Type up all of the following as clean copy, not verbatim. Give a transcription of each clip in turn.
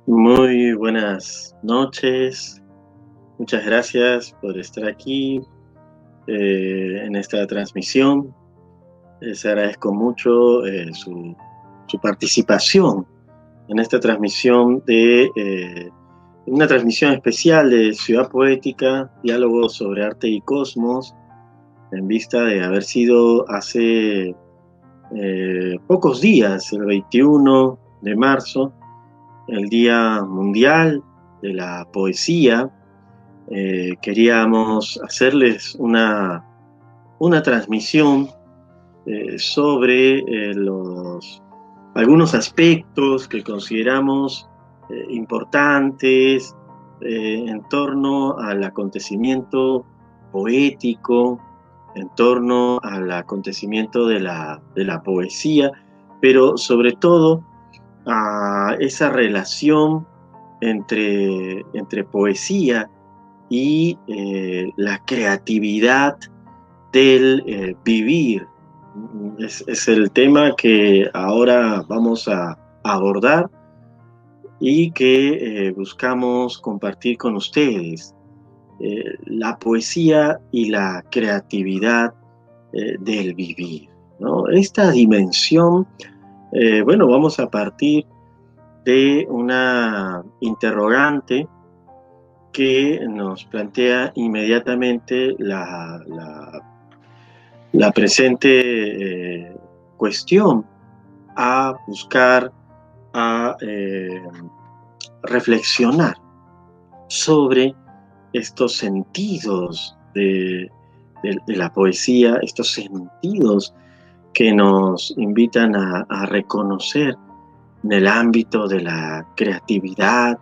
Muy buenas noches. Muchas gracias por estar aquí en esta transmisión. Les agradezco mucho su participación en esta transmisión de una transmisión especial de Ciudad Poética, Diálogos sobre Arte y Cosmos, en vista de haber sido hace pocos días, el 21 de marzo, el Día Mundial de la Poesía. Queríamos hacerles una transmisión sobre algunos aspectos que consideramos importantes en torno al acontecimiento poético, en torno al acontecimiento de la poesía, pero sobre todo a esa relación entre poesía y la creatividad del vivir. Es el tema que ahora vamos a abordar y que buscamos compartir con ustedes. La poesía y la creatividad del vivir, ¿no? Esta dimensión, bueno, vamos a partir de una interrogante que nos plantea inmediatamente la presente cuestión a buscar, a reflexionar sobre estos sentidos de la poesía, estos sentidos que nos invitan a reconocer en el ámbito de la creatividad,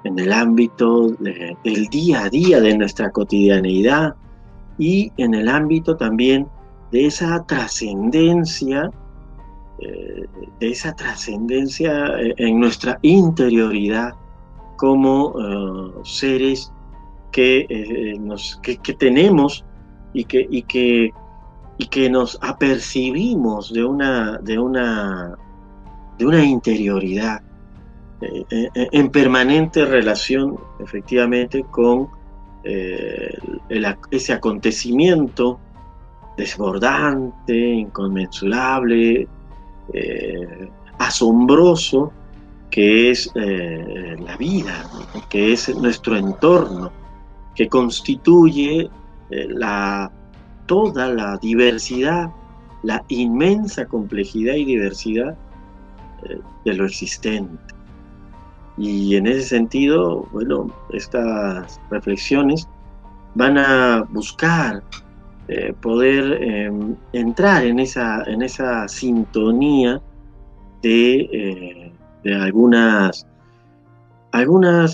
en el ámbito del día a día, de nuestra cotidianeidad, y en el ámbito también de esa trascendencia, en nuestra interioridad como seres que tenemos y que nos apercibimos de una interioridad en permanente relación, efectivamente, con ese acontecimiento desbordante, inconmensurable, asombroso, que es la vida, ¿no? Que es nuestro entorno, que constituye toda la diversidad, la inmensa complejidad y diversidad de lo existente. Y en ese sentido, bueno, estas reflexiones van a buscar poder entrar en esa sintonía de algunas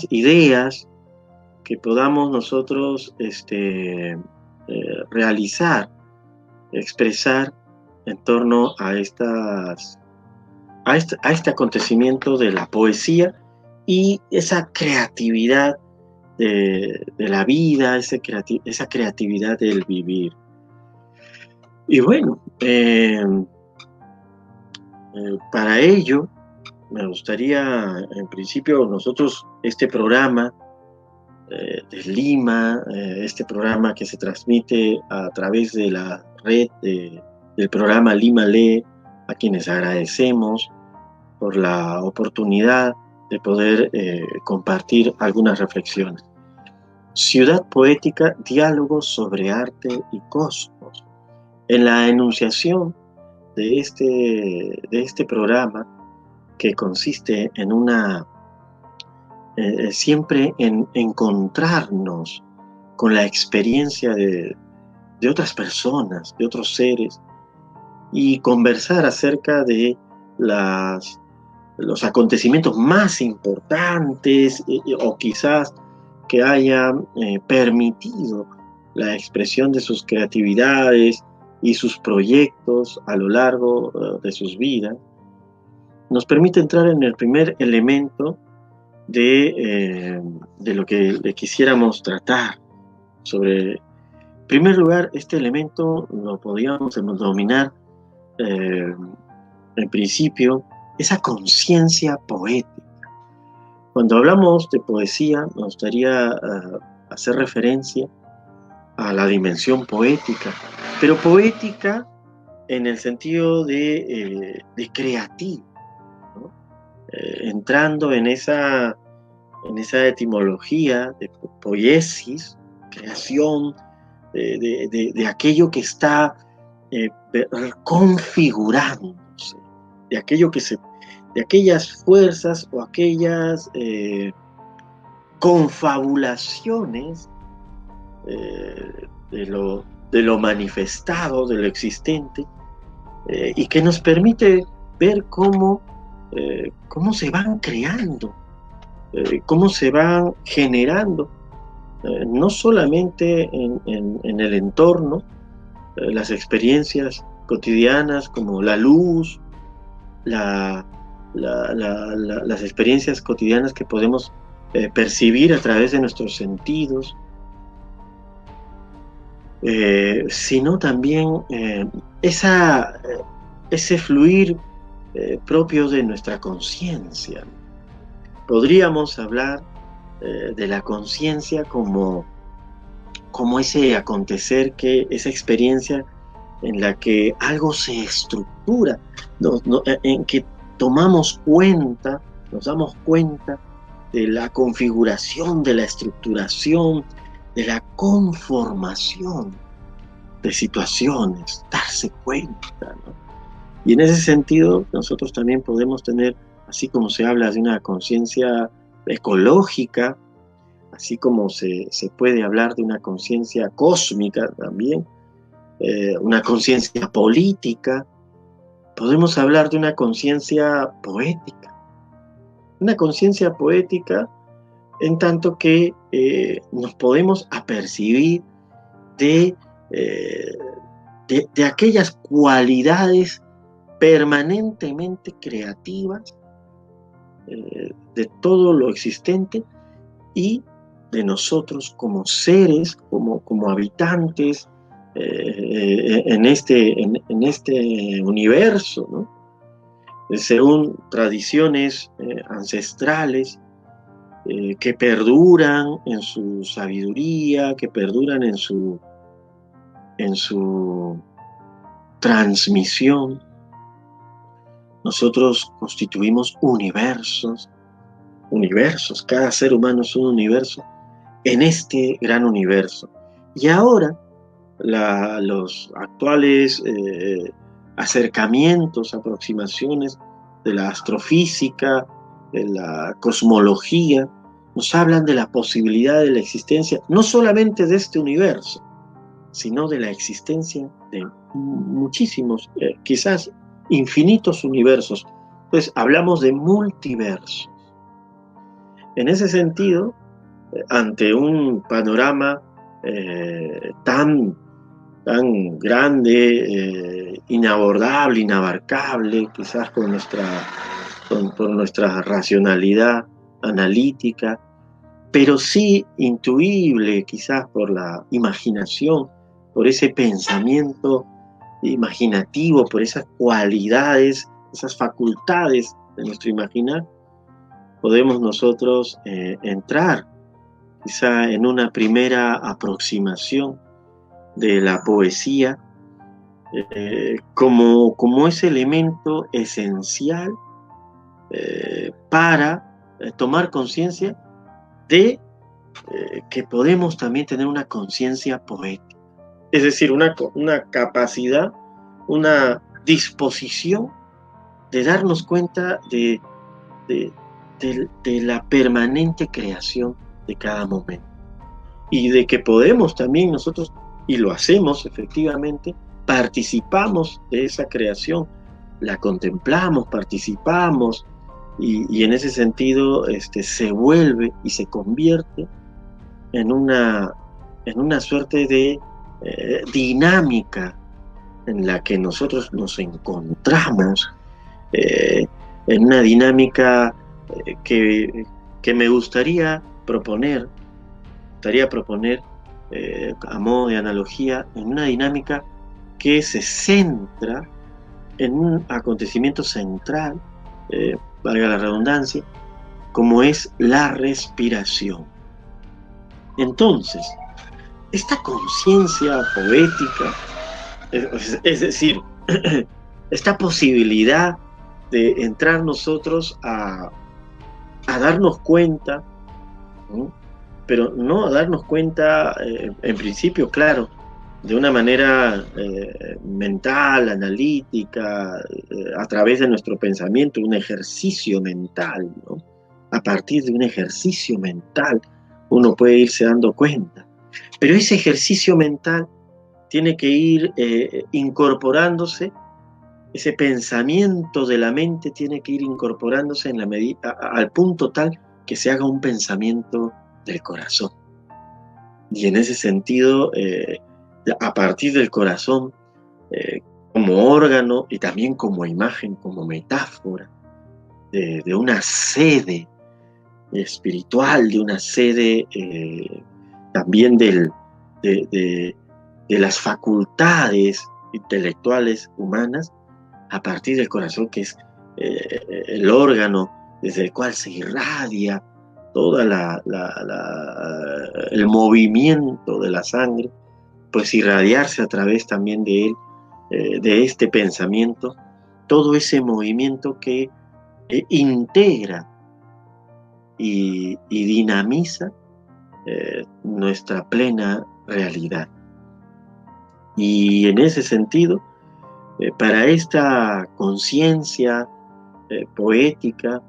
ideas que podamos nosotros realizar, expresar en torno a este acontecimiento de la poesía y esa creatividad de la vida, esa creatividad del vivir. Y bueno, para ello me gustaría, en principio, nosotros este programa de Lima, este programa que se transmite a través de la red del programa Lima Lee, a quienes agradecemos por la oportunidad de poder compartir algunas reflexiones. Ciudad Poética, diálogos sobre arte y cosmos. En la enunciación de este programa, que consiste en siempre en encontrarnos con la experiencia de otras personas, de otros seres, y conversar acerca de los acontecimientos más importantes o quizás que hayan permitido la expresión de sus creatividades y sus proyectos a lo largo de sus vidas, nos permite entrar en el primer elemento de lo que le quisiéramos tratar. En primer lugar, este elemento lo podríamos denominar en principio esa conciencia poética. Cuando hablamos de poesía, me gustaría hacer referencia a la dimensión poética, pero poética en el sentido de creativo, ¿no? Entrando en esa etimología de poiesis, creación, de aquello que está configurándose, de aquello de aquellas fuerzas o aquellas confabulaciones de lo manifestado, de lo existente, y que nos permite ver cómo se van creando, cómo se van generando, no solamente en el entorno, las experiencias cotidianas como la luz, las experiencias cotidianas que podemos percibir a través de nuestros sentidos, sino también ese fluir propio de nuestra conciencia. Podríamos hablar de la conciencia como ese acontecer, esa experiencia en la que algo se estructura, en que nos damos cuenta de la configuración, de la estructuración, de la conformación de situaciones, darse cuenta, ¿no? Y en ese sentido, nosotros también podemos tener, así como se habla de una conciencia ecológica, así como se puede hablar de una conciencia cósmica también, una conciencia política, podemos hablar de una conciencia poética. Una conciencia poética en tanto que nos podemos apercibir de aquellas cualidades permanentemente creativas de todo lo existente y de nosotros como seres, como habitantes en este universo, ¿no? Según tradiciones ancestrales que perduran en su sabiduría, que perduran en su transmisión. Nosotros constituimos universos, cada ser humano es un universo en este gran universo. Y ahora los actuales acercamientos, aproximaciones de la astrofísica, de la cosmología, nos hablan de la posibilidad de la existencia, no solamente de este universo, sino de la existencia de muchísimos, quizás infinitos universos. Entonces, hablamos de multiversos. En ese sentido, ante un panorama tan grande, inabordable, inabarcable, quizás por nuestra racionalidad analítica, pero sí intuible quizás por la imaginación, por ese pensamiento imaginativo, por esas cualidades, esas facultades de nuestro imaginar, podemos nosotros entrar quizá en una primera aproximación de la poesía como ese elemento esencial para tomar conciencia de que podemos también tener una conciencia poética. Es decir, una capacidad, una disposición de darnos cuenta de la permanente creación de cada momento. Y de que podemos también nosotros, y lo hacemos efectivamente, participamos de esa creación, la contemplamos, participamos, y en ese sentido se vuelve y se convierte en una suerte de dinámica en la que nosotros nos encontramos, en una dinámica que me gustaría proponer a modo de analogía, en una dinámica que se centra en un acontecimiento central, valga la redundancia, como es la respiración. Entonces, esta conciencia poética, es decir, esta posibilidad de entrar nosotros a darnos cuenta, ¿no? Pero no a darnos cuenta, en principio, claro, de una manera mental, analítica, a través de nuestro pensamiento, un ejercicio mental, ¿no? A partir de un ejercicio mental uno puede irse dando cuenta. Pero ese ejercicio mental tiene que ir incorporándose, ese pensamiento de la mente tiene que ir incorporándose en la medida, al punto tal que se haga un pensamiento del corazón. Y en ese sentido, a partir del corazón, como órgano y también como imagen, como metáfora de una sede espiritual, de una sede también de las facultades intelectuales humanas, a partir del corazón, que es el órgano desde el cual se irradia todo el movimiento de la sangre, pues irradiarse a través también de él, de este pensamiento, todo ese movimiento que integra y dinamiza nuestra plena realidad. Y en ese sentido, para esta conciencia poética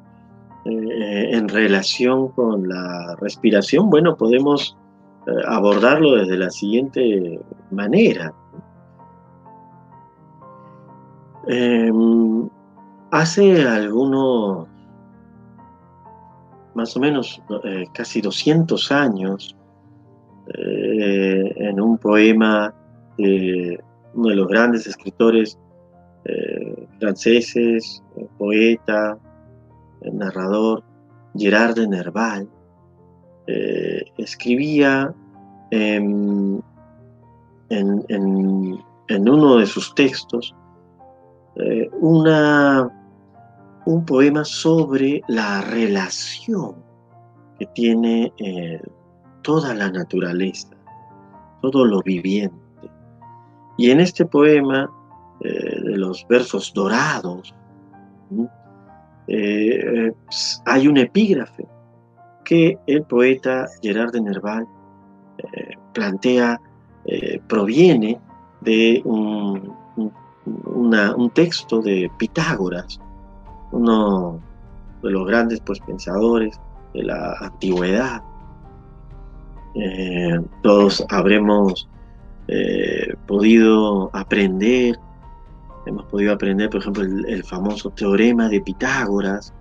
en relación con la respiración, bueno, podemos abordarlo desde la siguiente manera. Hace algunos, más o menos casi 200 años, en un poema de uno de los grandes escritores franceses, poeta, narrador, Gerard de Nerval, escribía en uno de sus textos un poema sobre la relación que tiene toda la naturaleza, todo lo viviente. Y en este poema, de los versos dorados, hay un epígrafe que el poeta Gerard de Nerval plantea, proviene de un texto de Pitágoras, uno de los grandes pensadores de la antigüedad. Todos habremos podido aprender, por ejemplo, el famoso teorema de Pitágoras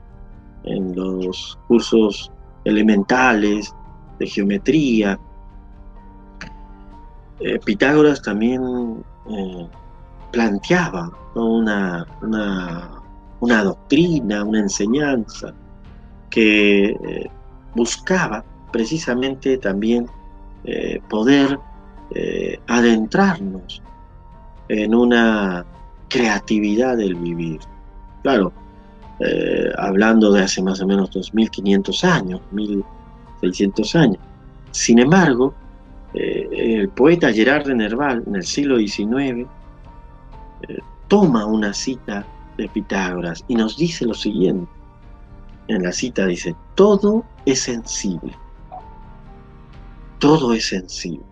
en los cursos elementales de geometría. Pitágoras también planteaba, ¿no?, una doctrina, una enseñanza que buscaba precisamente también poder adentrarnos en una creatividad del vivir. Claro, hablando de hace más o menos 2500 años, 1600 años. Sin embargo, el poeta Gerard de Nerval, en el siglo XIX, toma una cita de Pitágoras y nos dice lo siguiente. En la cita dice: todo es sensible. Todo es sensible.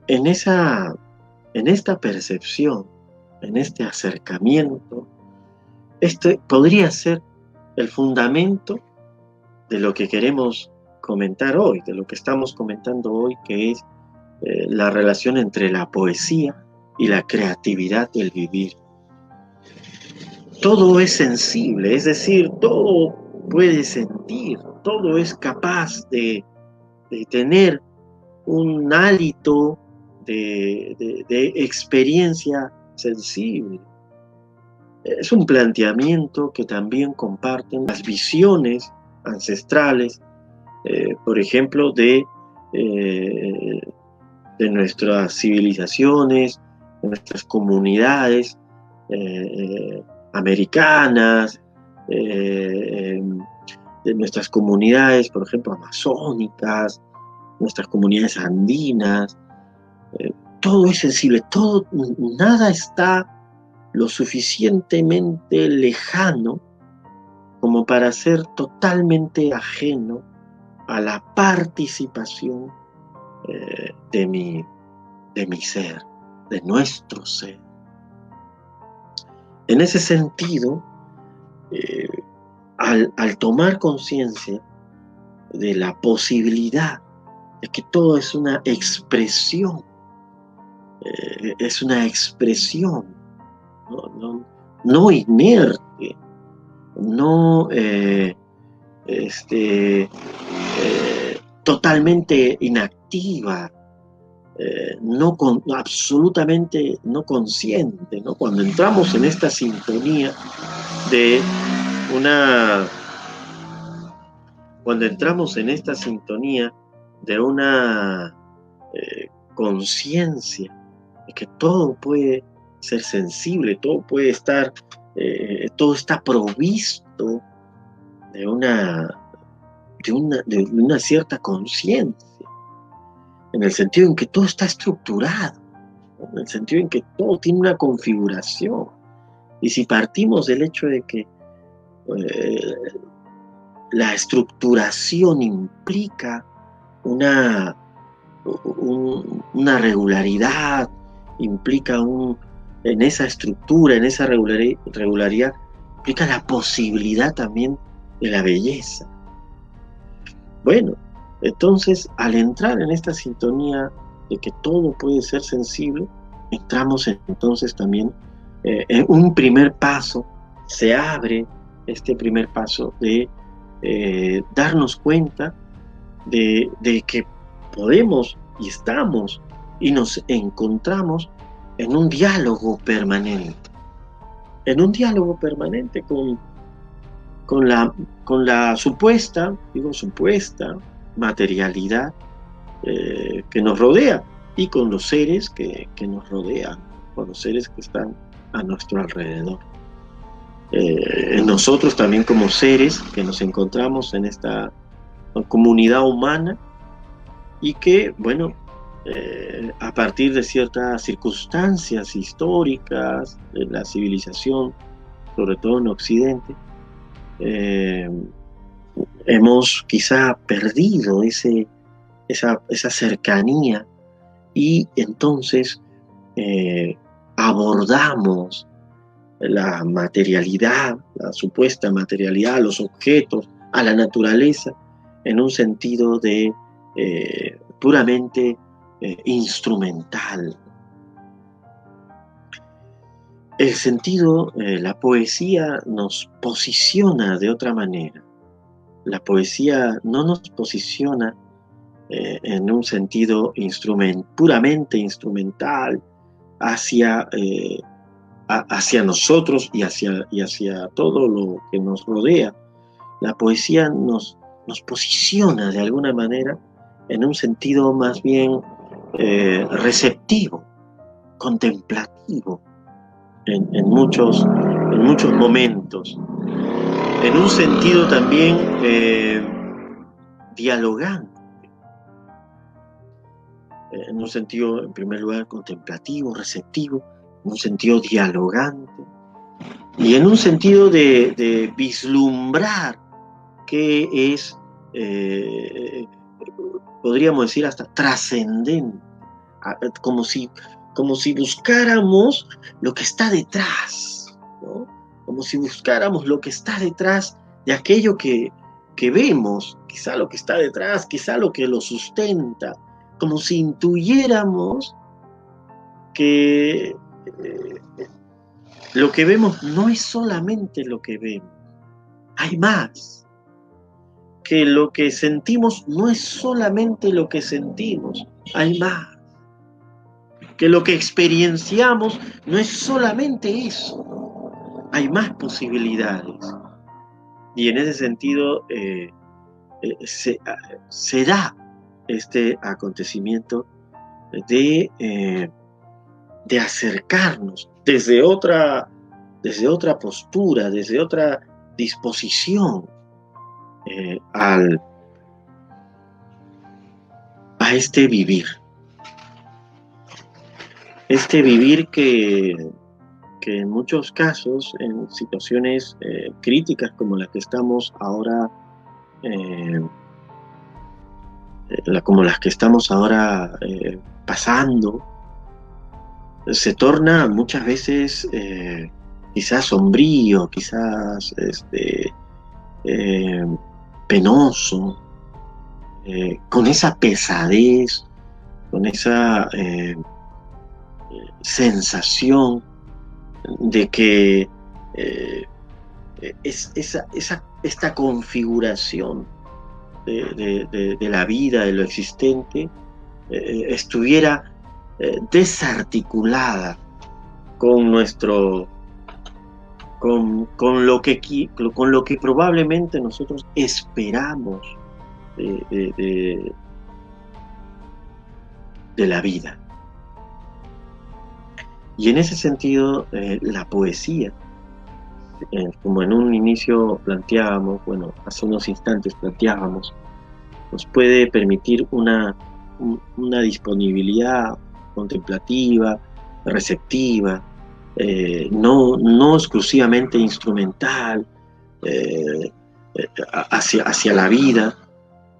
En esta percepción, en este acercamiento, este podría ser el fundamento de lo que queremos comentar hoy, de lo que estamos comentando hoy, que es la relación entre la poesía y la creatividad del vivir. Todo es sensible, es decir, todo puede sentir, todo es capaz de tener un hálito de experiencia sensible. Es un planteamiento que también comparten las visiones ancestrales, por ejemplo, de nuestras civilizaciones, de nuestras comunidades americanas, eh, de nuestras comunidades, por ejemplo, amazónicas, nuestras comunidades andinas. Todo es sensible, nada está lo suficientemente lejano como para ser totalmente ajeno a la participación de mi ser, de nuestro ser. En ese sentido, al tomar conciencia de la posibilidad de que todo es una expresión, no inerte, no totalmente inactiva, absolutamente no consciente, ¿no? Cuando entramos en esta sintonía de una conciencia de que todo puede ser sensible, todo puede estar, todo está provisto de una cierta conciencia, en el sentido en que todo está estructurado, ¿no? En el sentido en que todo tiene una configuración. Y si partimos del hecho de que la estructuración implica una regularidad, implica en esa estructura, en esa regularidad, implica la posibilidad también de la belleza. Bueno, entonces, al entrar en esta sintonía de que todo puede ser sensible, entramos entonces también en un primer paso, se abre este primer paso de darnos cuenta de que podemos y estamos y nos encontramos en un diálogo permanente, con la supuesta materialidad que nos rodea y con los seres que nos rodean, con los seres que están a nuestro alrededor. Nosotros también como seres que nos encontramos en esta comunidad humana y que, bueno, a partir de ciertas circunstancias históricas de la civilización, sobre todo en Occidente, hemos quizá perdido esa cercanía y entonces abordamos la materialidad, la supuesta materialidad, los objetos, a la naturaleza, en un sentido de puramente instrumental. El sentido, la poesía nos posiciona de otra manera. La poesía no nos posiciona en un sentido puramente instrumental hacia nosotros y hacia todo lo que nos rodea. La poesía nos posiciona de alguna manera en un sentido más bien receptivo, contemplativo, en muchos momentos, en un sentido también dialogante, en un sentido, en primer lugar, contemplativo, receptivo, en un sentido dialogante, y en un sentido de vislumbrar qué es, podríamos decir, hasta trascendente, como si buscáramos lo que está detrás, ¿no? Como si buscáramos lo que está detrás de aquello que vemos, quizá lo que está detrás, quizá lo que lo sustenta, como si intuyéramos que lo que vemos no es solamente lo que vemos, hay más, que lo que sentimos no es solamente lo que sentimos, hay más, que lo que experienciamos no es solamente eso, hay más posibilidades. Y en ese sentido se da este acontecimiento de acercarnos desde otra postura, desde otra disposición a este vivir. Este vivir que en muchos casos, en situaciones críticas como las que estamos ahora, pasando, se torna muchas veces quizás sombrío, quizás penoso, con esa pesadez, con esa sensación de que esta configuración de la vida, de lo existente, estuviera desarticulada con lo que probablemente nosotros esperamos de la vida. Y en ese sentido, la poesía, como en un inicio planteábamos, bueno, hace unos instantes planteábamos, nos puede permitir una disponibilidad contemplativa, receptiva, no exclusivamente instrumental, hacia la vida.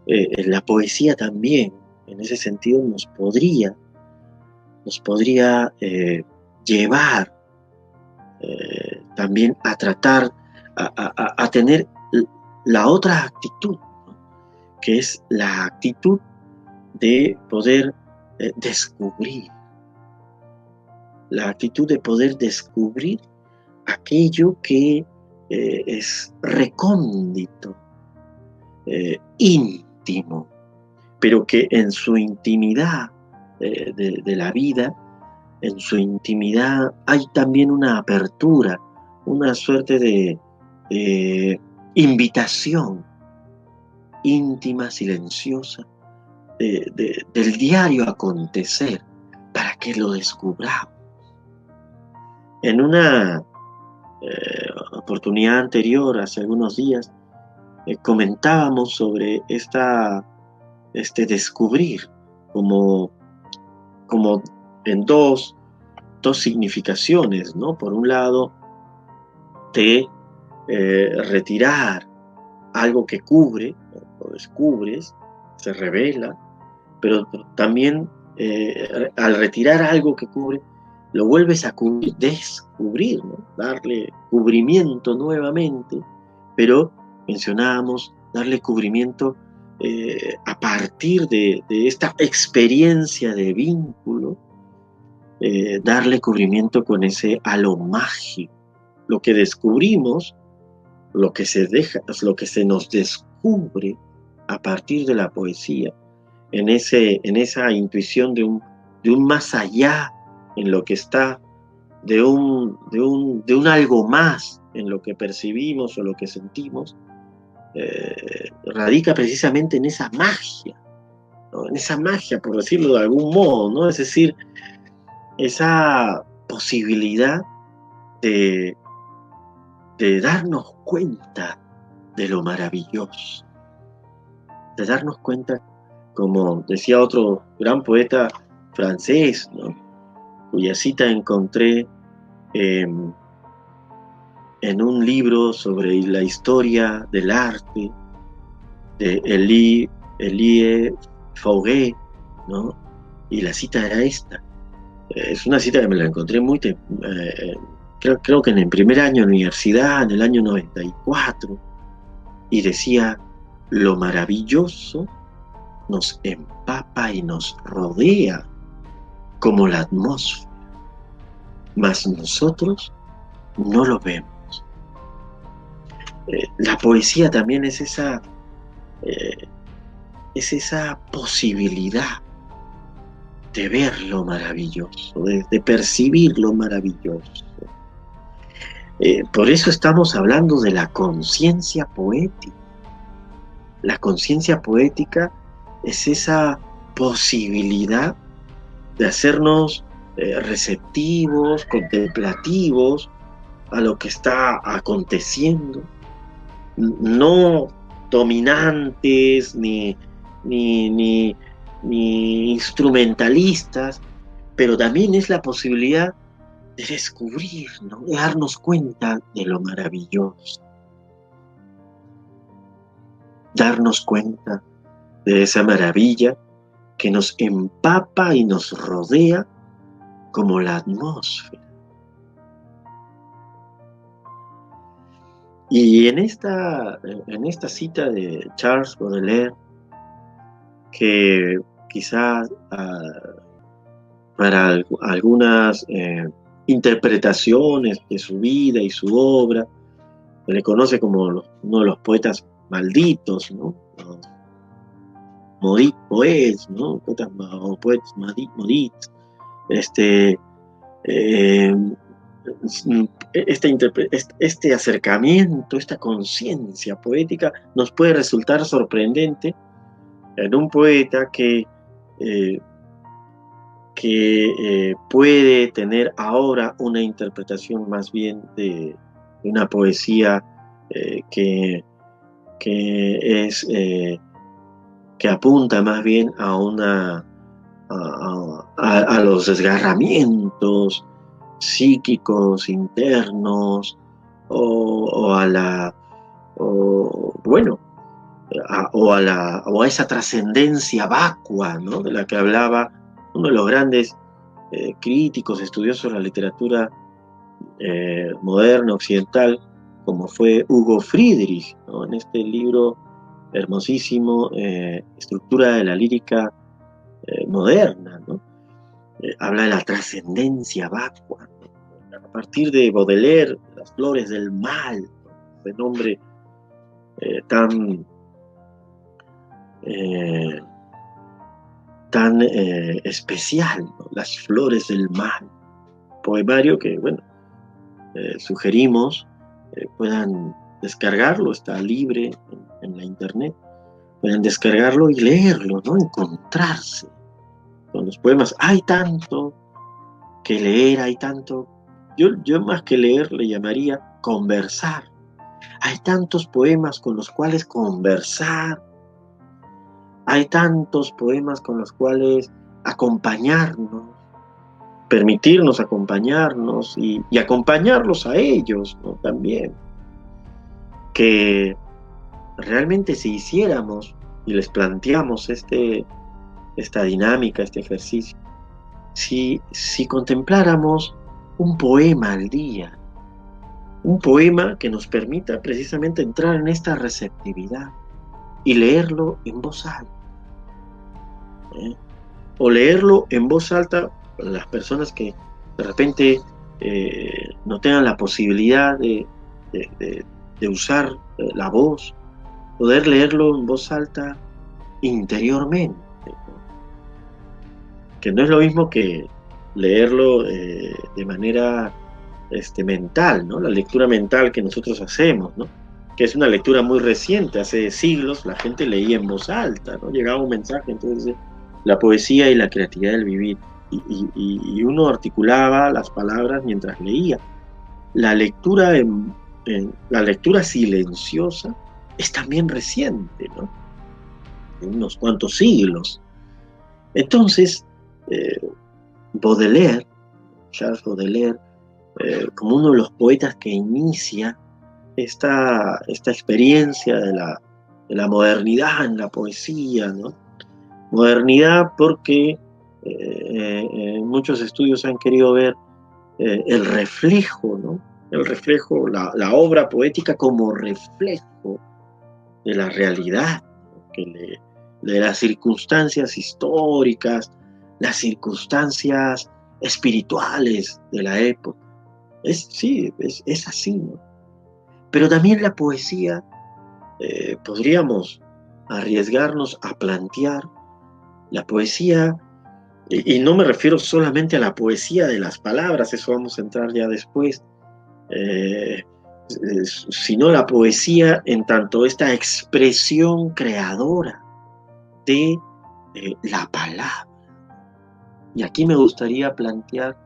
La poesía también, en ese sentido, nos podría llevar también a tratar, a tener la otra actitud, ¿no? Que es la actitud de poder descubrir, la actitud de poder descubrir aquello que es recóndito, íntimo, pero que en su intimidad de la vida, en su intimidad hay también una apertura, una suerte de invitación íntima, silenciosa, del diario acontecer, para que lo descubramos. En una oportunidad anterior, hace algunos días, comentábamos sobre este descubrir como en dos significaciones, ¿no? Por un lado, de retirar algo que cubre, lo descubres, se revela, pero también al retirar algo que cubre, lo vuelves a descubrir, ¿no? Darle cubrimiento nuevamente, pero mencionábamos darle cubrimiento a partir de esta experiencia de vínculo, darle cubrimiento con ese halo mágico. Lo que descubrimos, lo que se nos descubre a partir de la poesía, en esa intuición de un más allá, en lo que está, de un algo más en lo que percibimos o lo que sentimos, radica precisamente en esa magia, ¿no? En esa magia, por decirlo de algún modo, ¿no? Es decir, esa posibilidad de darnos cuenta de lo maravilloso, de darnos cuenta, como decía otro gran poeta francés, ¿no? Cuya cita encontré en un libro sobre la historia del arte de Elie Fauget, ¿no? Y la cita era esta. Es una cita que me la encontré creo que en el primer año de universidad, en el año 94, y decía: lo maravilloso nos empapa y nos rodea como la atmósfera, mas nosotros no lo vemos. La poesía también es esa posibilidad de ver lo maravilloso, de percibir lo maravilloso. Por eso estamos hablando de la conciencia poética. La conciencia poética es esa posibilidad de hacernos receptivos, contemplativos a lo que está aconteciendo, no dominantes ni, ni, ni instrumentalistas, pero también es la posibilidad de descubrir, ¿no? De darnos cuenta de lo maravilloso, darnos cuenta de esa maravilla que nos empapa y nos rodea como la atmósfera. Y en esta cita de Charles Baudelaire, que quizás para algunas interpretaciones de su vida y su obra, se le conoce como uno de los poetas malditos, ¿no? Los maudits poets, ¿no? Poetas o poetas maudits. Este acercamiento, esta conciencia poética nos puede resultar sorprendente en un poeta que puede tener ahora una interpretación más bien de una poesía que apunta más bien a los desgarramientos psíquicos internos o a esa trascendencia vacua, ¿no? De la que hablaba uno de los grandes críticos, estudiosos de la literatura moderna, occidental, como fue Hugo Friedrich, ¿no? En este libro hermosísimo, Estructura de la lírica moderna, ¿no? Habla de la trascendencia vacua, ¿no? A partir de Baudelaire, Las flores del mal, ¿no? Ese nombre tan especial, ¿no? Las flores del mal, poemario que, bueno, sugerimos puedan descargarlo, está libre en la internet, puedan descargarlo y leerlo, ¿no? Encontrarse con los poemas. Hay tanto que leer, hay tanto, yo más que leer le llamaría conversar. Hay tantos poemas con los cuales conversar, hay tantos poemas con los cuales acompañarnos, permitirnos acompañarnos y acompañarlos a ellos, ¿no? También. Que realmente si hiciéramos y les planteamos esta dinámica, este ejercicio, si contempláramos un poema al día, un poema que nos permita precisamente entrar en esta receptividad y leerlo en voz alta, ¿eh? O leerlo en voz alta para las personas que de repente no tengan la posibilidad de usar la voz, poder leerlo en voz alta interiormente, ¿no? Que no es lo mismo que leerlo de manera mental, ¿no? La lectura mental que nosotros hacemos, ¿no? Que es una lectura muy reciente. Hace siglos la gente leía en voz alta, ¿no? Llegaba un mensaje, entonces la poesía y la creatividad del vivir, y uno articulaba las palabras mientras leía. La lectura la lectura silenciosa es también reciente, ¿no? En unos cuantos siglos. Entonces, Baudelaire, Charles Baudelaire, como uno de los poetas que inicia esta experiencia de la modernidad en la poesía, ¿no? Modernidad porque muchos estudios han querido ver el reflejo, ¿no? El reflejo, la obra poética como reflejo de la realidad, ¿no? De las circunstancias históricas, las circunstancias espirituales de la época. Sí, es así, ¿no? Pero también la poesía, podríamos arriesgarnos a plantear la poesía, y no me refiero solamente a la poesía de las palabras, eso vamos a entrar ya después, sino la poesía en tanto esta expresión creadora de la palabra. Y aquí me gustaría plantear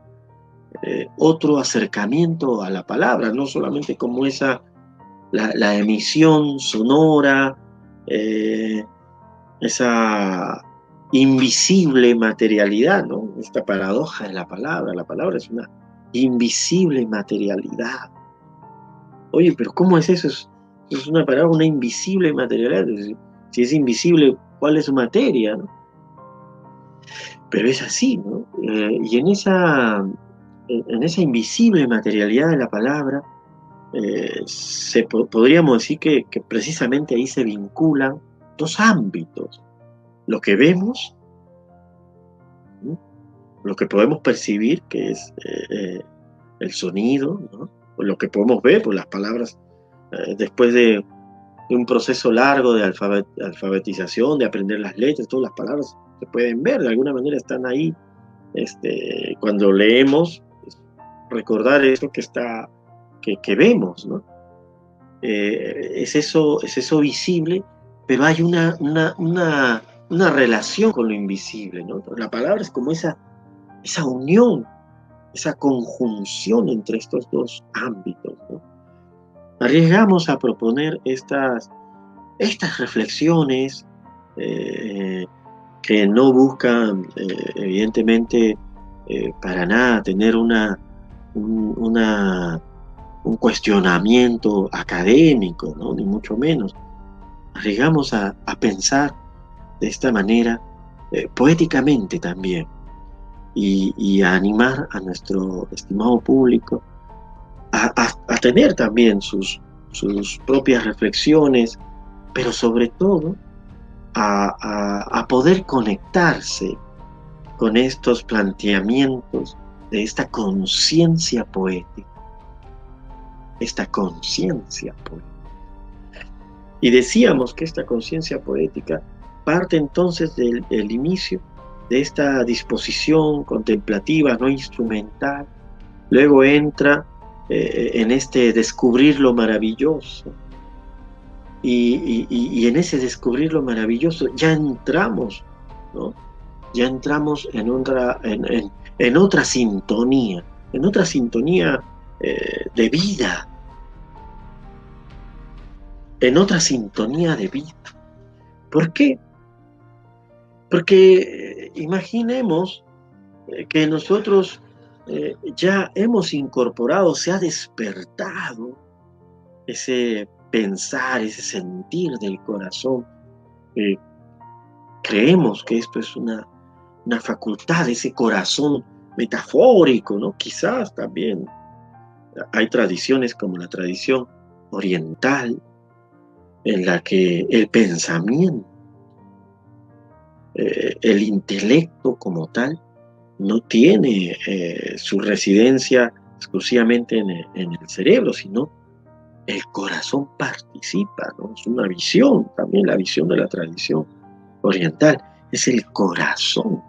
otro acercamiento a la palabra, no solamente como esa la emisión sonora, esa invisible materialidad, ¿no? Esta paradoja de la palabra es una invisible materialidad. Oye, pero ¿cómo es eso? Es una palabra, una invisible materialidad. Si es invisible, ¿cuál es su materia, no? Pero es así, ¿no? Y en esa invisible materialidad de la palabra, podríamos decir que precisamente ahí se vinculan dos ámbitos: lo que vemos, ¿no? Lo que podemos percibir, que es el sonido, ¿no? Lo que podemos ver, pues las palabras, después de un proceso largo de alfabetización, de aprender las letras, todas las palabras se pueden ver, de alguna manera están ahí. Cuando leemos, recordar eso que vemos, ¿no? Es eso visible, pero hay una relación con lo invisible, ¿no? La palabra es como esa unión, esa conjunción entre estos dos ámbitos, ¿no? Arriesgamos a proponer estas reflexiones, que no buscan, evidentemente, para nada tener un cuestionamiento académico, ¿no? Ni mucho menos. Arriesgamos a pensar de esta manera, poéticamente también, y a animar a nuestro estimado público a tener también sus propias reflexiones, pero sobre todo a poder conectarse con estos planteamientos de esta conciencia poética, Y decíamos que esta conciencia poética parte entonces del inicio de esta disposición contemplativa, no instrumental, luego entra en este descubrir lo maravilloso, y en ese descubrir lo maravilloso ya entramos, ¿no? Ya entramos en otra sintonía, de vida, en otra sintonía de vida. ¿Por qué? Porque imaginemos que nosotros ya hemos incorporado, se ha despertado ese pensar, ese sentir del corazón. Creemos que esto es una facultad, ese corazón metafórico, ¿no? Quizás también hay tradiciones como la tradición oriental, en la que el pensamiento, el intelecto como tal, no tiene su residencia exclusivamente en el cerebro, sino el corazón participa, ¿no? Es una visión, también la visión de la tradición oriental, es el corazón,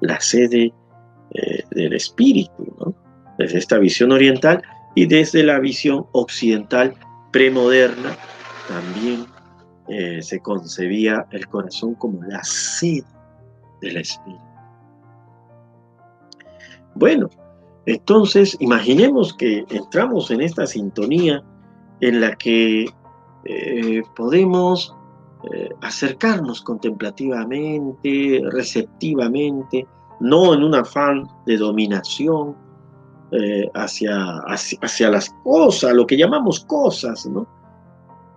la sede del espíritu, ¿no? Desde esta visión oriental y desde la visión occidental premoderna, también se concebía el corazón como la sede del espíritu. Bueno, entonces imaginemos que entramos en esta sintonía en la que podemos acercarnos contemplativamente, receptivamente, no en un afán de dominación hacia las cosas, lo que llamamos cosas, ¿no?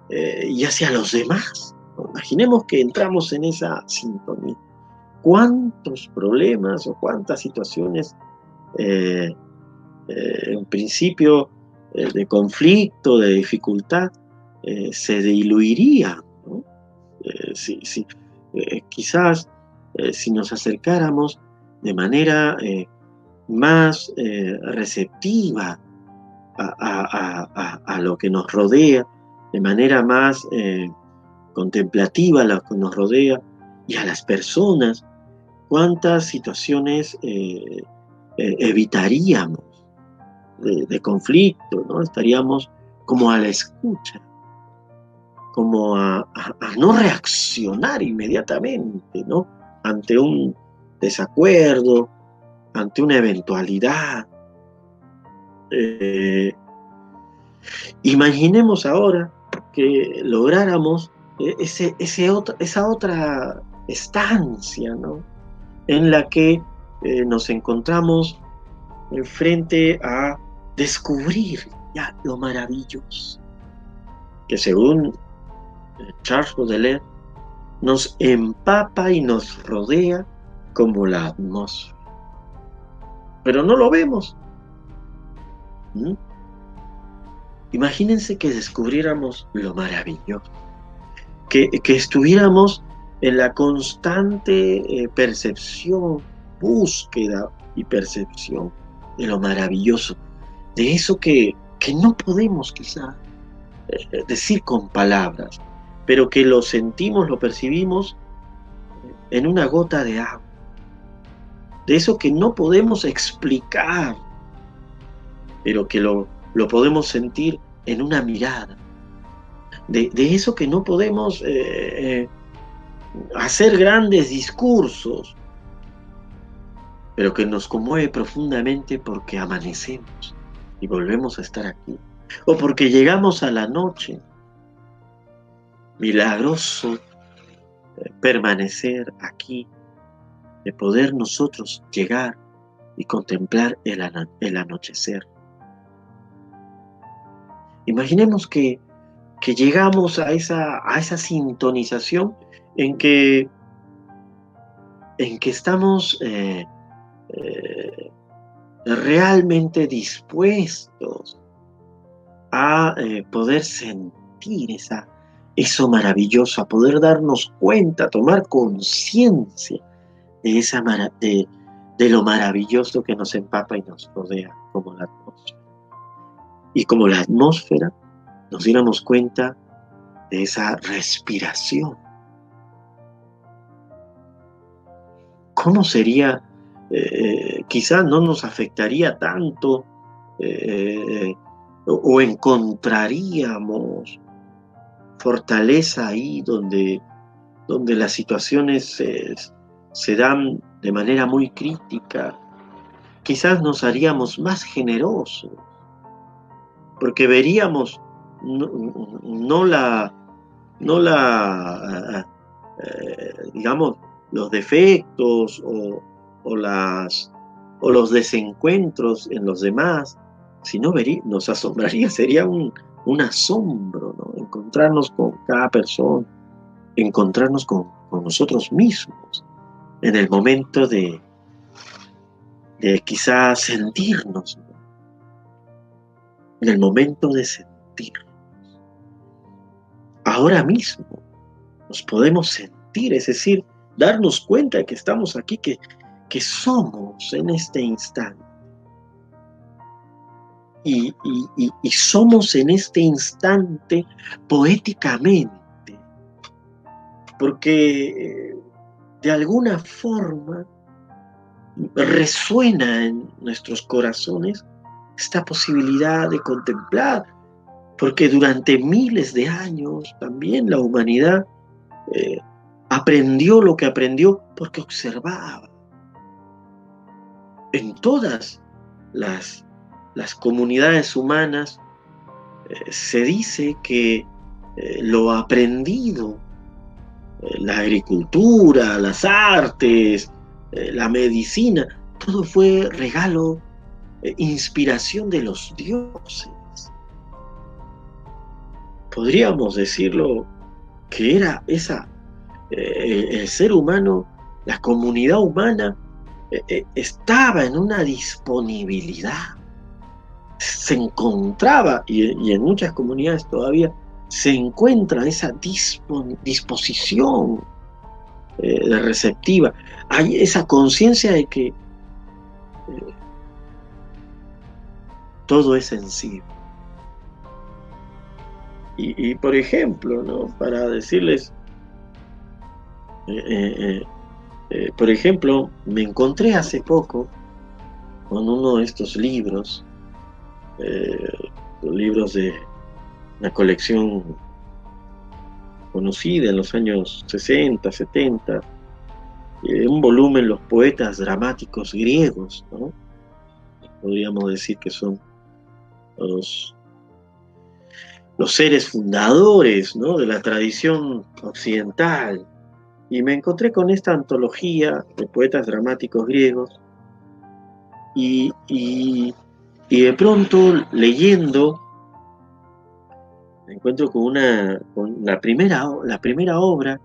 Y hacia los demás, ¿no? Imaginemos que entramos en esa sintonía. ¿Cuántos problemas o cuántas situaciones en principio de conflicto, de dificultad, se diluirían, ¿no? Quizás si nos acercáramos de manera más receptiva a lo que nos rodea, de manera más contemplativa a lo que nos rodea y a las personas, cuántas situaciones evitaríamos de conflicto, ¿no? Estaríamos como a la escucha, como a no reaccionar inmediatamente, ¿no? Ante un desacuerdo, ante una eventualidad. Imaginemos ahora que lográramos esa otra estancia, ¿no? En la que nos encontramos frente a descubrir ya lo maravilloso, que según Charles Baudelaire nos empapa y nos rodea como la atmósfera. Pero no lo vemos. ¿Mm? Imagínense que descubriéramos lo maravilloso, que estuviéramos en la constante percepción, búsqueda y percepción de lo maravilloso, de eso que no podemos quizá decir con palabras, pero que lo sentimos, lo percibimos en una gota de agua, de eso que no podemos explicar, pero que lo podemos sentir en una mirada, de eso que no podemos hacer grandes discursos, pero que nos conmueve profundamente porque amanecemos y volvemos a estar aquí, o porque llegamos a la noche, milagroso permanecer aquí, de poder nosotros llegar y contemplar el anochecer. Imaginemos que llegamos a esa sintonización en que estamos realmente dispuestos a poder sentir eso maravilloso, a poder darnos cuenta, tomar conciencia de lo maravilloso que nos empapa y nos rodea como la atmósfera. Y como la atmósfera, nos diéramos cuenta de esa respiración. ¿Cómo sería? Quizás no nos afectaría tanto o encontraríamos fortaleza ahí donde las situaciones se dan de manera muy crítica. Quizás nos haríamos más generosos, porque veríamos no digamos, los defectos o los desencuentros en los demás, sino nos asombraría, sería un asombro, ¿no? Encontrarnos con cada persona, encontrarnos con nosotros mismos, en el momento de quizás sentirnos, ¿no? En el momento de sentir. Ahora mismo nos podemos sentir, es decir, darnos cuenta de que estamos aquí, que somos en este instante. Y somos en este instante poéticamente, porque de alguna forma resuena en nuestros corazones esta posibilidad de contemplar, porque durante miles de años también la humanidad aprendió lo que aprendió porque observaba. En todas las comunidades humanas se dice que lo aprendido, la agricultura, las artes, la medicina, todo fue regalo, inspiración de los dioses. Podríamos decirlo que era el ser humano, la comunidad humana, estaba en una disponibilidad, se encontraba, y en muchas comunidades todavía se encuentra esa disposición receptiva. Hay esa conciencia de que todo es sensible. Y por ejemplo, ¿no? Para decirles, por ejemplo, me encontré hace poco con uno de estos libros, los libros de una colección conocida en los años 60, 70, un volumen, Los poetas dramáticos griegos, ¿no? Podríamos decir que son los seres fundadores, ¿no?, de la tradición occidental. Y me encontré con esta antología de poetas dramáticos griegos y de pronto leyendo me encuentro con la primera obra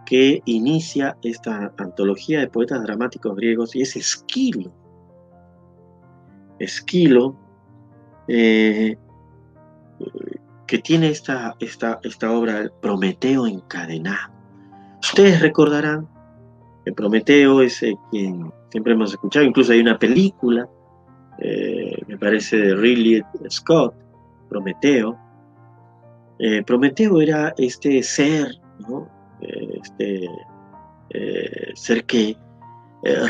que inicia esta antología de poetas dramáticos griegos, y es Esquilo. Esquilo, eh, que tiene esta obra, Prometeo encadenado. Ustedes recordarán que Prometeo es quien siempre hemos escuchado, incluso hay una película, me parece, de Ridley Scott, Prometeo. Prometeo era este ser, ¿no? Ser que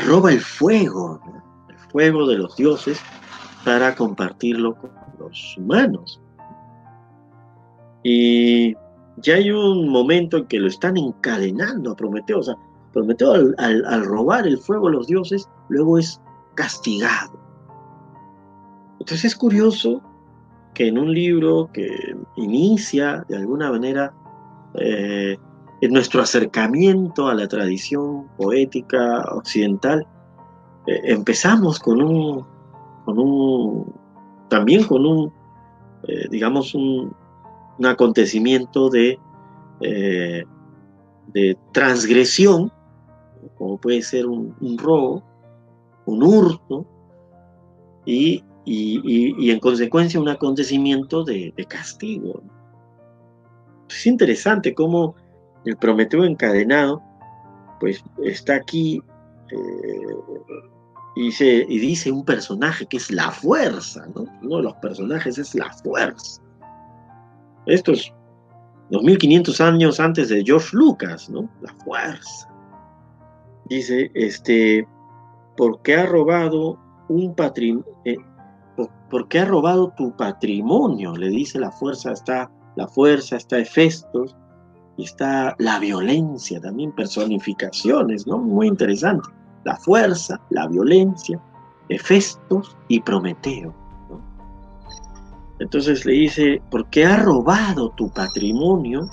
roba el fuego, ¿no?, el fuego de los dioses para compartirlo con los humanos. Y ya hay un momento en que lo están encadenando a Prometeo. O sea, Prometeo al robar el fuego a los dioses, luego es castigado. Entonces es curioso que en un libro que inicia de alguna manera en nuestro acercamiento a la tradición poética occidental, empezamos también con digamos, un acontecimiento eh, de transgresión, como puede ser un robo, un hurto, y en consecuencia un acontecimiento de castigo. Es interesante cómo el Prometeo encadenado, pues está aquí, y dice un personaje que es la fuerza, ¿no? Uno de los personajes es la fuerza. Esto es 2500 años antes de George Lucas, ¿no? La fuerza. Dice, ¿por qué ha robado ¿por qué ha robado tu patrimonio? Le dice la fuerza, está Hefestos, y está la violencia, también personificaciones, ¿no? Muy interesante. La fuerza, la violencia, Hefestos y Prometeo, ¿no? Entonces le dice, ¿por qué ha robado tu patrimonio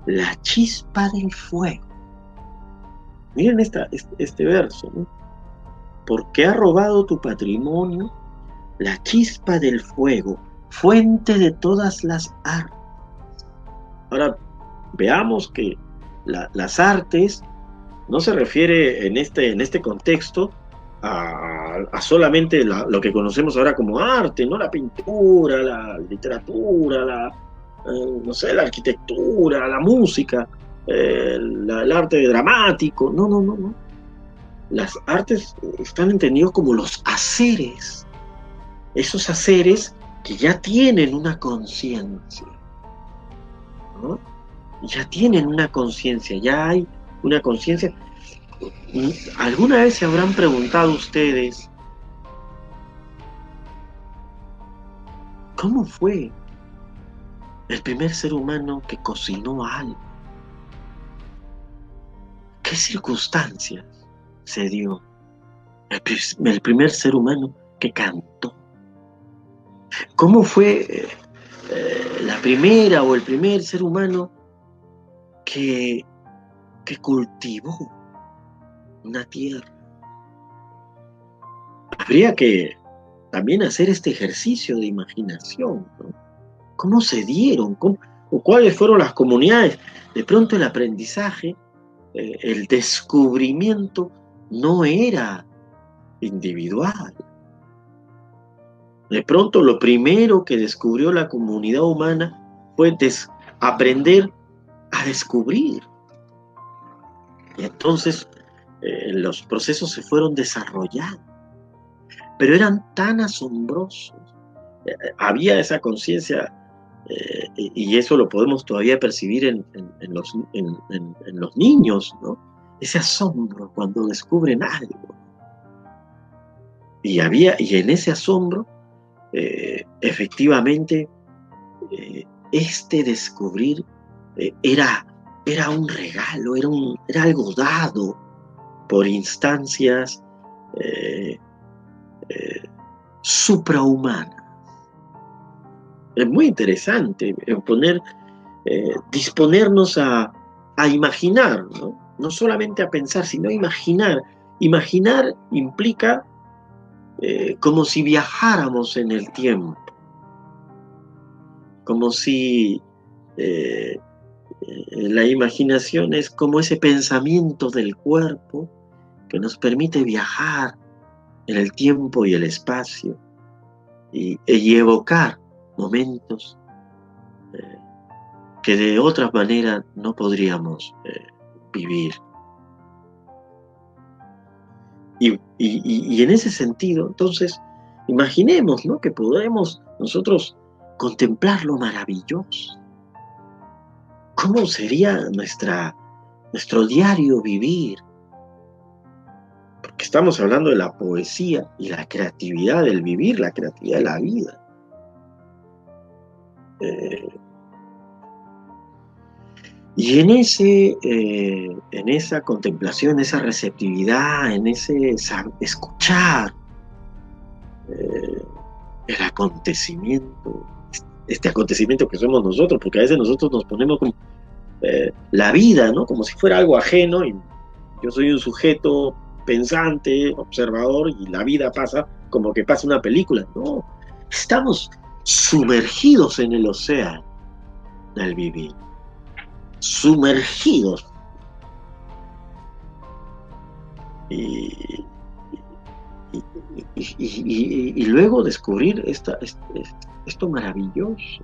la chispa del fuego? Miren este verso, ¿no? ¿Por qué ha robado tu patrimonio la chispa del fuego, fuente de todas las artes? Ahora, veamos que las artes no se refiere en este contexto a solamente lo que conocemos ahora como arte, ¿no? La pintura, la literatura, no sé, la arquitectura, la música, el arte dramático. No, no, no, no. Las artes están entendidos como los haceres, esos haceres que ya tienen una conciencia, ¿no? Ya tienen una conciencia, ya hay una conciencia. ¿Alguna vez se habrán preguntado ustedes cómo fue el primer ser humano que cocinó algo? ¿Qué circunstancias se dio el primer ser humano que cantó? ¿Cómo fue la primera o el primer ser humano que cultivó una tierra? Habría que también hacer este ejercicio de imaginación, ¿no? ¿Cómo se dieron? ¿O cuáles fueron las comunidades? De pronto el aprendizaje, el descubrimiento no era individual. De pronto lo primero que descubrió la comunidad humana fue aprender a descubrir. Y entonces los procesos se fueron desarrollando, pero eran tan asombrosos. Había esa conciencia, y eso lo podemos todavía percibir en los niños, ¿no? Ese asombro cuando descubren algo. Y en ese asombro, efectivamente, descubrir era un regalo, era algo dado por instancias suprahumanas. Es muy interesante disponernos a imaginar, ¿no? No solamente a pensar, sino a imaginar. Imaginar implica como si viajáramos en el tiempo, como si eh, la imaginación es como ese pensamiento del cuerpo que nos permite viajar en el tiempo y el espacio y evocar momentos que de otra manera no podríamos vivir. Y en ese sentido, entonces, imaginemos, ¿no?, que podremos nosotros contemplar lo maravilloso. ¿Cómo sería nuestro diario vivir? Porque estamos hablando de la poesía y la creatividad del vivir, la creatividad de la vida. Y en esa contemplación, esa receptividad, en ese escuchar el acontecimiento, este acontecimiento que somos nosotros, porque a veces nosotros nos ponemos como la vida, ¿no?, como si fuera algo ajeno, y yo soy un sujeto pensante, observador, y la vida pasa como que pasa una película. No, estamos sumergidos en el océano del vivir, sumergidos. Y luego descubrir esto maravilloso.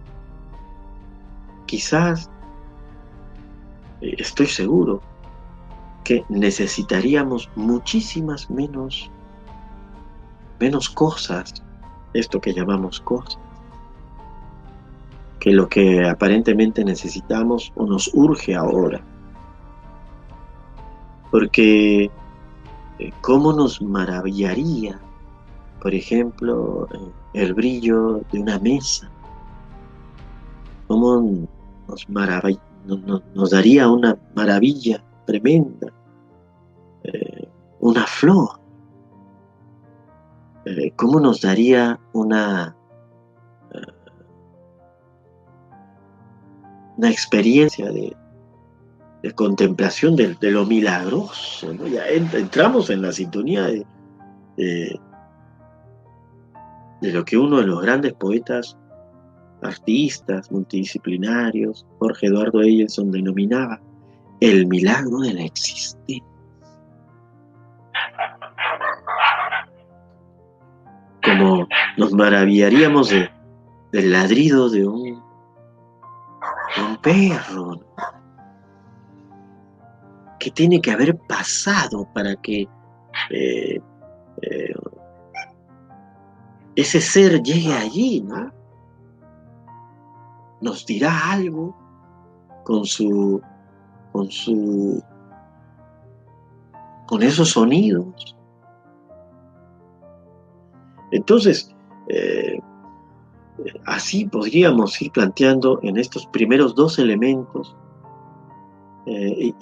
Quizás, estoy seguro, que necesitaríamos muchísimas menos cosas, esto que llamamos cosas, que lo que aparentemente necesitamos o nos urge ahora. Porque ¿cómo nos maravillaría, por ejemplo, el brillo de una mesa? ¿Cómo nos daría una maravilla tremenda una flor? ¿Cómo nos daría una experiencia de contemplación de lo milagroso, ¿no? Ya entramos en la sintonía de lo que uno de los grandes poetas, artistas, multidisciplinarios, Jorge Eduardo Ellenson, denominaba el milagro de la existencia. Como nos maravillaríamos del ladrido de un perro, ¿no?, que tiene que haber pasado para que ese ser llegue allí, ¿no? Nos dirá algo con esos sonidos. Entonces, así podríamos ir planteando en estos primeros dos elementos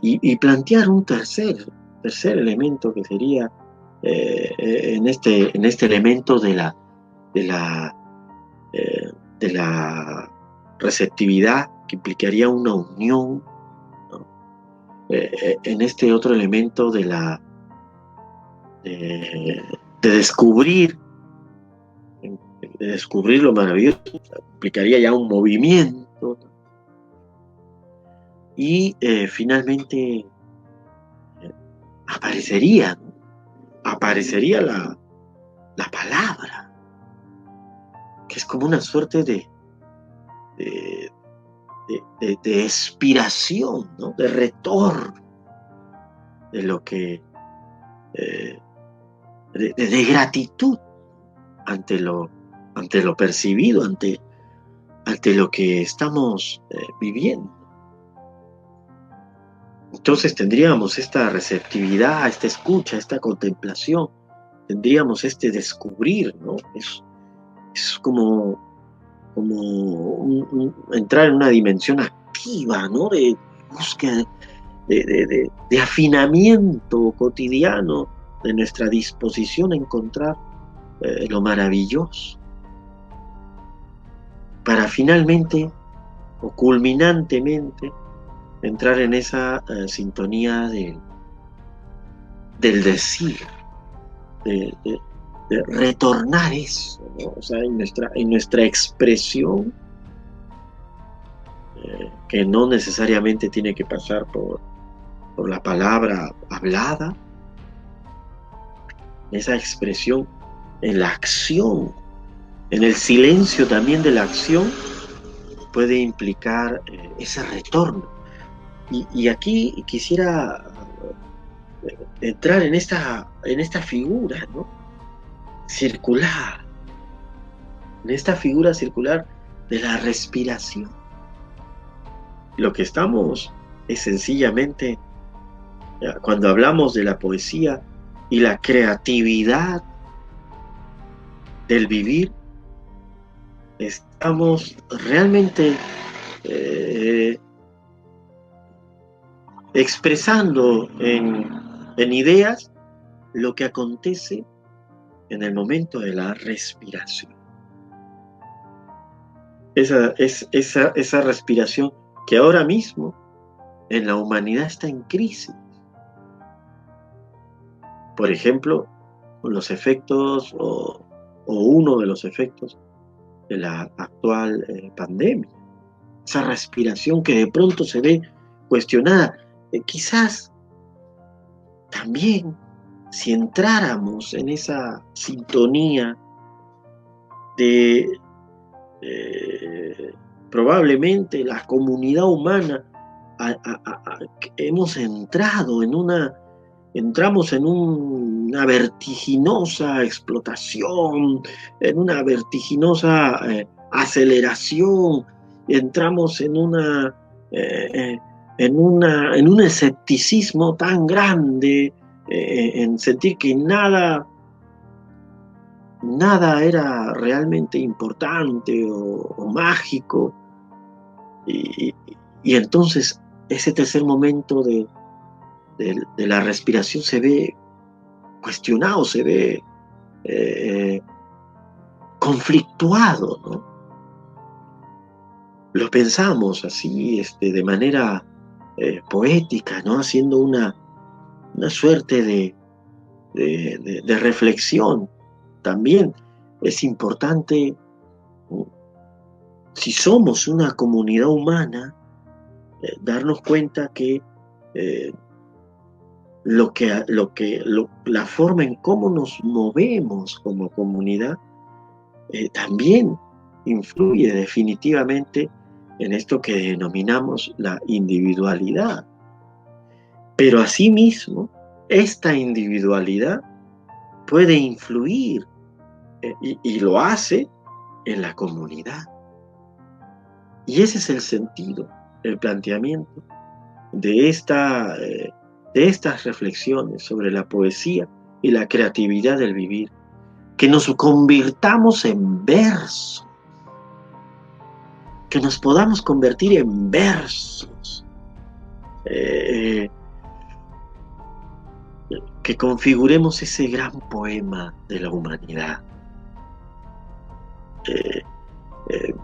y plantear un tercer elemento que sería en este elemento de la receptividad, que implicaría una unión, ¿no?, en este otro elemento de descubrir lo maravilloso, implicaría ya un movimiento, ¿no? Y finalmente aparecería la palabra, que es como una suerte de expiración, ¿no?, de retorno de lo que de gratitud ante lo percibido, ante lo que estamos viviendo. Entonces tendríamos esta receptividad, esta escucha, esta contemplación, tendríamos este descubrir, ¿no? Es como entrar en una dimensión activa, ¿no?, de búsqueda, de afinamiento cotidiano de nuestra disposición a encontrar lo maravilloso. para finalmente o culminantemente entrar en esa sintonía del decir, de, de retornar eso, ¿no? O sea, en nuestra expresión, que no necesariamente tiene que pasar por la palabra hablada, esa expresión en la acción, en el silencio también de la acción, puede implicar ese retorno. Y aquí quisiera entrar en esta figura, ¿no? Circular, en esta figura circular de la respiración. Lo que estamos es sencillamente, cuando hablamos de la poesía y la creatividad del vivir, estamos realmente eh, expresando en ideas lo que acontece en el momento de la respiración. Esa respiración que ahora mismo en la humanidad está en crisis. Por ejemplo, los efectos o uno de los efectos de la actual pandemia. Esa respiración que de pronto se ve cuestionada. Quizás también si entráramos en esa sintonía de probablemente la comunidad humana entramos en una vertiginosa explotación, en una vertiginosa aceleración, entramos en un escepticismo tan grande, en sentir que nada era realmente importante o mágico, y entonces ese tercer momento de la respiración se ve cuestionado, se ve conflictuado, ¿no? Lo pensamos así, de manera poética, ¿no? Haciendo una suerte de reflexión. También es importante, si somos una comunidad humana, darnos cuenta que la forma en cómo nos movemos como comunidad también influye definitivamente en esto que denominamos la individualidad. Pero asimismo, esta individualidad puede influir y lo hace en la comunidad. Y ese es el sentido, el planteamiento de estas reflexiones sobre la poesía y la creatividad del vivir, que nos convirtamos en versos, que nos podamos convertir en versos, que configuremos ese gran poema de la humanidad.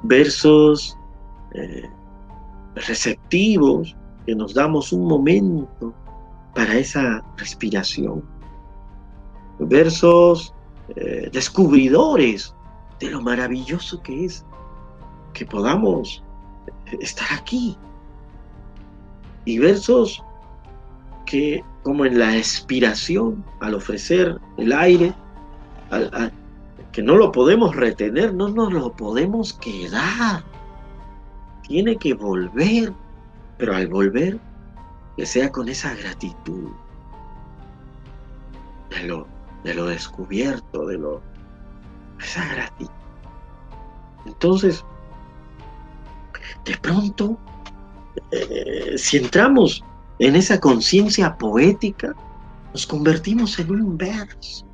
Versos receptivos, que nos damos un momento para esa respiración. Versos descubridores de lo maravilloso que es que podamos estar aquí. Y versos que, como en la expiración, al ofrecer el aire, que no lo podemos retener, no nos lo podemos quedar. Tiene que volver, pero al volver, que sea con esa gratitud de lo descubierto, esa gratitud. Entonces, de pronto, si entramos en esa conciencia poética, nos convertimos en un verso.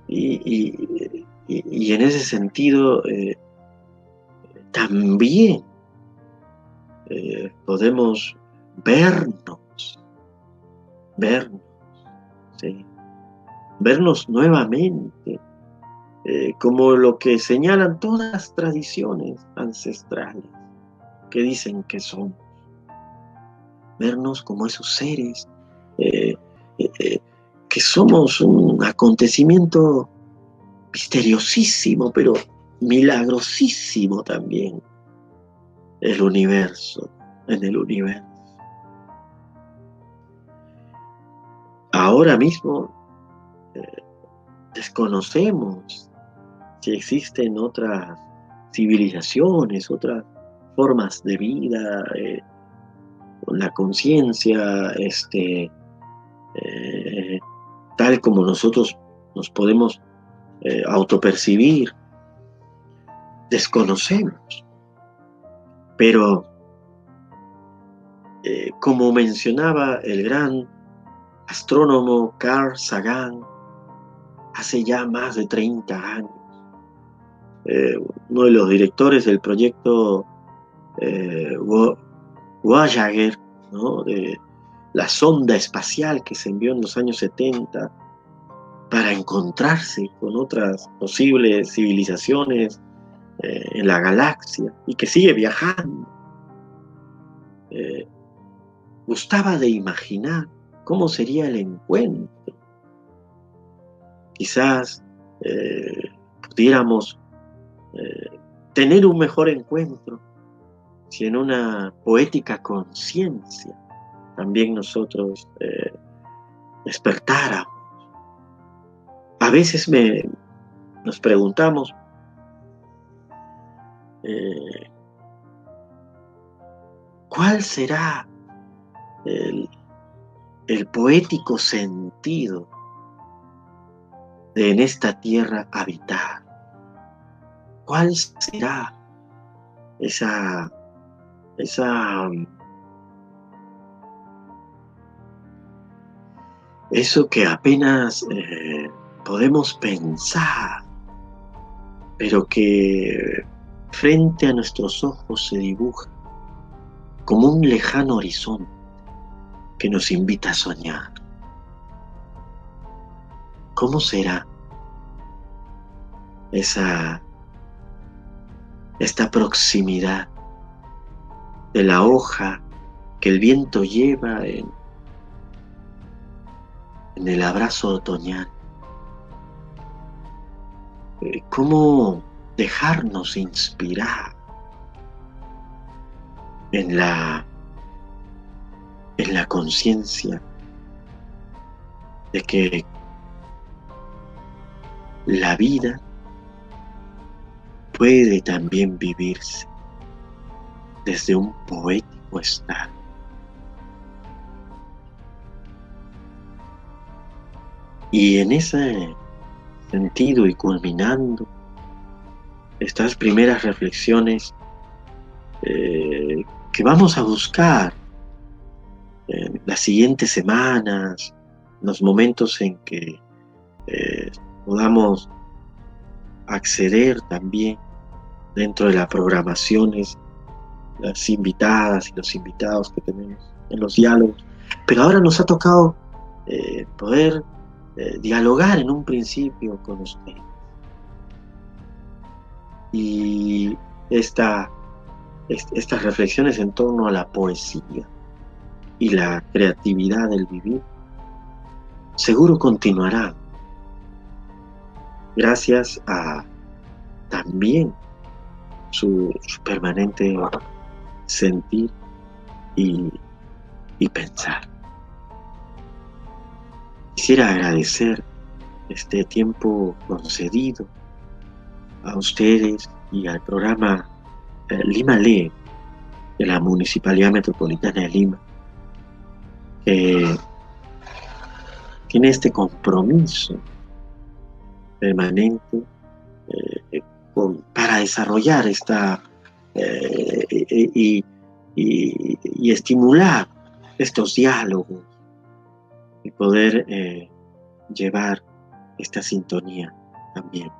Y en ese sentido, también podemos vernos, ¿sí? Vernos nuevamente como lo que señalan todas las tradiciones ancestrales que dicen que somos. Vernos como esos seres eh, que somos un acontecimiento misteriosísimo, pero milagrosísimo también, el universo, en el universo. Ahora mismo desconocemos si existen otras civilizaciones, otras formas de vida, con la conciencia, tal como nosotros nos podemos autopercibir. Desconocemos, pero como mencionaba el gran astrónomo Carl Sagan hace ya más de 30 años, uno de los directores del proyecto Voyager, ¿no?, de la sonda espacial que se envió en los años 70 para encontrarse con otras posibles civilizaciones en la galaxia y que sigue viajando. Gustaba de imaginar cómo sería el encuentro. Quizás pudiéramos tener un mejor encuentro si en una poética conciencia también nosotros despertáramos. A veces nos preguntamos, ¿cuál será el poético sentido de en esta tierra habitar? ¿Cuál será eso que apenas podemos pensar, pero que frente a nuestros ojos se dibuja como un lejano horizonte que nos invita a soñar? ¿Cómo será esta proximidad de la hoja que el viento lleva en el abrazo otoñal? ¿Cómo dejarnos inspirar en la conciencia de que la vida puede también vivirse desde un poético estado? Y en ese sentido, y culminando estas primeras reflexiones que vamos a buscar en las siguientes semanas, los momentos en que podamos acceder también dentro de las programaciones, las invitadas y los invitados que tenemos en los diálogos. Pero ahora nos ha tocado poder dialogar en un principio con ustedes. Y estas reflexiones en torno a la poesía y la creatividad del vivir seguro continuarán, gracias a también su permanente sentir y pensar. Quisiera agradecer este tiempo concedido a ustedes y al programa Lima Lee de la Municipalidad Metropolitana de Lima, que tiene este compromiso permanente para desarrollar y estimular estos diálogos y poder llevar esta sintonía también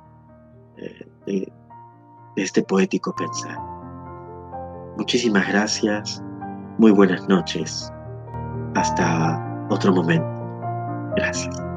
de este poético pensar. Muchísimas gracias, muy buenas noches, hasta otro momento. Gracias.